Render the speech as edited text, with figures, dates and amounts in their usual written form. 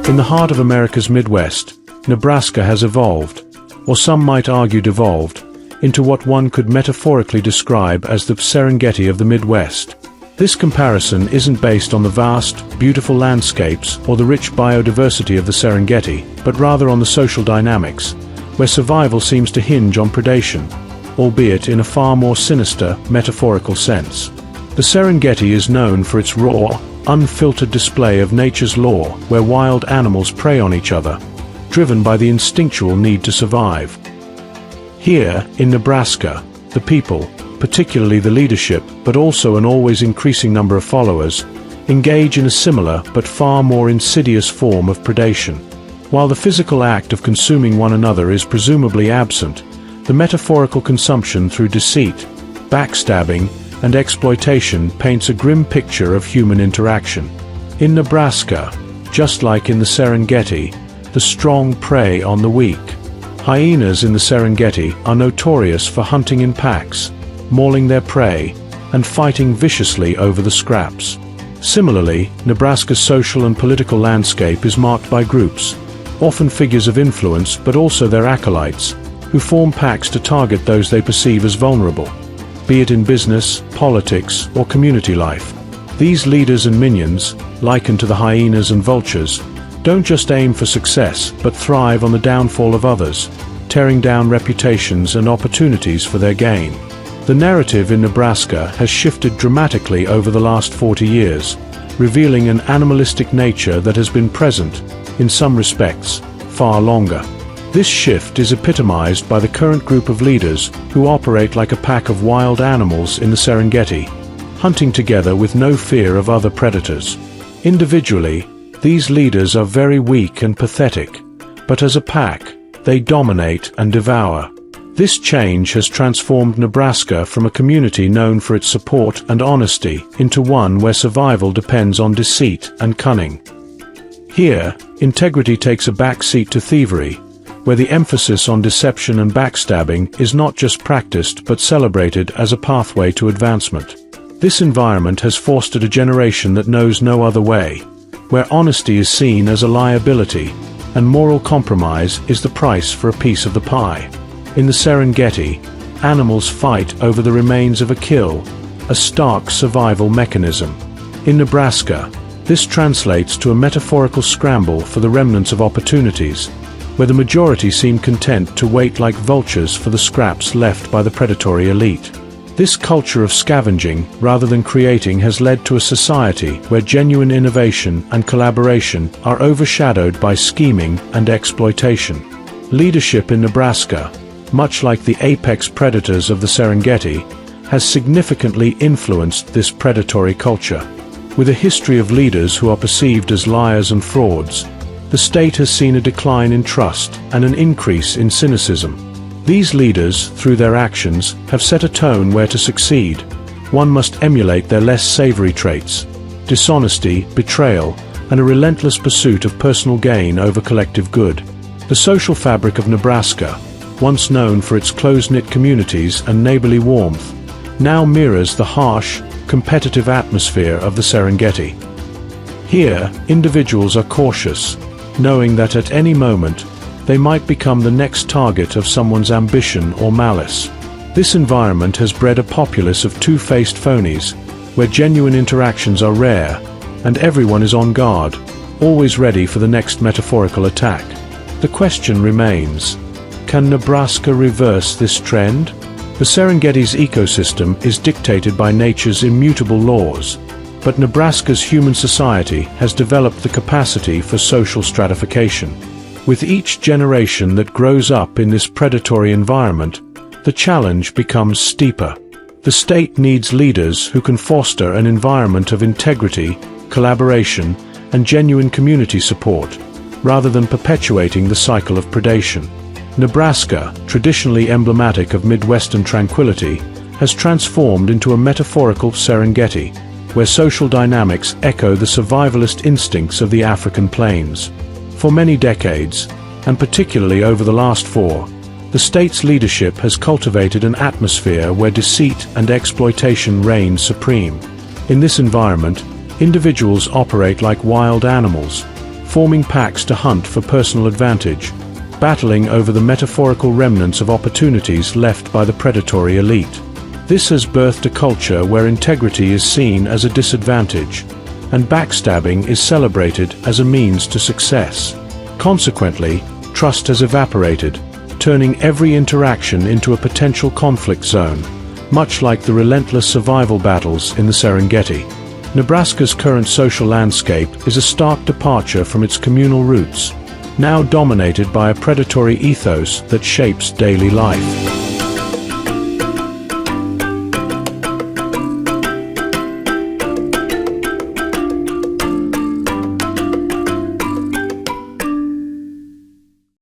In the heart of America's Midwest, Nebraska has evolved, or some might argue devolved, into what one could metaphorically describe as the Serengeti of the Midwest. This comparison isn't based on the vast, beautiful landscapes or the rich biodiversity of the Serengeti, but rather on the social dynamics, where survival seems to hinge on predation, albeit in a far more sinister, metaphorical sense. The Serengeti is known for its raw, unfiltered display of nature's law, where wild animals prey on each other, driven by the instinctual need to survive. Here, in Nebraska, the people, particularly the leadership, but also an always increasing number of followers, engage in a similar but far more insidious form of predation. While the physical act of consuming one another is presumably absent, the metaphorical consumption through deceit, backstabbing, and exploitation paints a grim picture of human interaction. In Nebraska, just like in the Serengeti, the strong prey on the weak. Hyenas in the Serengeti are notorious for hunting in packs, mauling their prey, and fighting viciously over the scraps. Similarly, Nebraska's social and political landscape is marked by groups, often figures of influence but also their acolytes, who form packs to target those they perceive as vulnerable, be it in business, politics, or community life. These leaders and minions, likened to the hyenas and vultures, don't just aim for success but thrive on the downfall of others, tearing down reputations and opportunities for their gain. The narrative in Nebraska has shifted dramatically over the last 40 years, revealing an animalistic nature that has been present, in some respects, far longer. This shift is epitomized by the current group of leaders who operate like a pack of wild animals in the Serengeti, hunting together with no fear of other predators. Individually, these leaders are very weak and pathetic, but as a pack, they dominate and devour. This change has transformed Nebraska from a community known for its support and honesty into one where survival depends on deceit and cunning. Here, integrity takes a backseat to thievery, where the emphasis on deception and backstabbing is not just practiced but celebrated as a pathway to advancement. This environment has fostered a generation that knows no other way, where honesty is seen as a liability, and moral compromise is the price for a piece of the pie. In the Serengeti, animals fight over the remains of a kill, a stark survival mechanism. In Nebraska, this translates to a metaphorical scramble for the remnants of opportunities, where the majority seem content to wait like vultures for the scraps left by the predatory elite. This culture of scavenging rather than creating has led to a society where genuine innovation and collaboration are overshadowed by scheming and exploitation. Leadership in Nebraska, much like the apex predators of the Serengeti, has significantly influenced this predatory culture. With a history of leaders who are perceived as liars and frauds, the state has seen a decline in trust and an increase in cynicism. These leaders, through their actions, have set a tone where to succeed, one must emulate their less savory traits: dishonesty, betrayal, and a relentless pursuit of personal gain over collective good. The social fabric of Nebraska, once known for its close-knit communities and neighborly warmth, now mirrors the harsh, competitive atmosphere of the Serengeti. Here, individuals are cautious, knowing that at any moment, they might become the next target of someone's ambition or malice. This environment has bred a populace of two-faced phonies, where genuine interactions are rare, and everyone is on guard, always ready for the next metaphorical attack. The question remains, can Nebraska reverse this trend? The Serengeti's ecosystem is dictated by nature's immutable laws, but Nebraska's human society has developed the capacity for social stratification. With each generation that grows up in this predatory environment, the challenge becomes steeper. The state needs leaders who can foster an environment of integrity, collaboration, and genuine community support, rather than perpetuating the cycle of predation. Nebraska, traditionally emblematic of Midwestern tranquility, has transformed into a metaphorical Serengeti, where social dynamics echo the survivalist instincts of the African plains. For many decades, and particularly over the last 4, the state's leadership has cultivated an atmosphere where deceit and exploitation reign supreme. In this environment, individuals operate like wild animals, forming packs to hunt for personal advantage, battling over the metaphorical remnants of opportunities left by the predatory elite. This has birthed a culture where integrity is seen as a disadvantage, and backstabbing is celebrated as a means to success. Consequently, trust has evaporated, turning every interaction into a potential conflict zone, much like the relentless survival battles in the Serengeti. Nebraska's current social landscape is a stark departure from its communal roots, now dominated by a predatory ethos that shapes daily life.